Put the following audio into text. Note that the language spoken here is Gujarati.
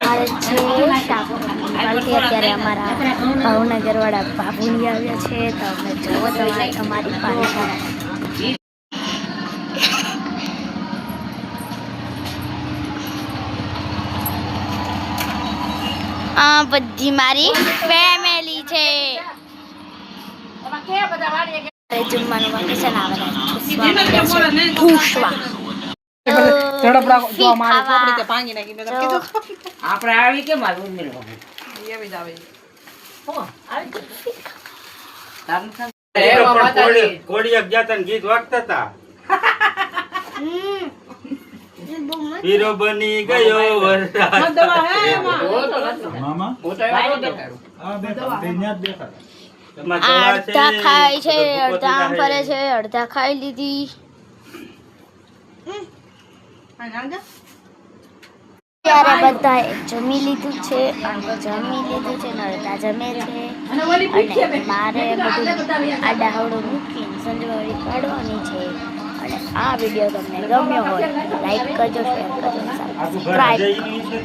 અમારે છે શાક અત્યારે અમારા ભાવનગરવાળા બાબુની આવ્યા છે તો અમે જોવો તમારી પાસે આ બધી મારી ફેમિલી છે જમવાનું વેકેશન આવેલા આપણે આવી કે મારું મેળવાનું એવી જ આવે કોડિયા ગયા તા ગીત વાગતા હતા હીરો બની ગયો વરસાદ અડધા ખાય છે અડધા આમ ફરે છે અડધા ખાઈ લીધી ત્યારે બધા જમી લીધું છે ને અડધા જમે છે અને મારે બધું આડાહવડું મૂકીને સંજવાળી કાઢવાની છે અને આ વિડીયો તમને ગમ્યો હોય લાઈક કરજો શેર કરજો સબસ્ક્રાઇબ કરજો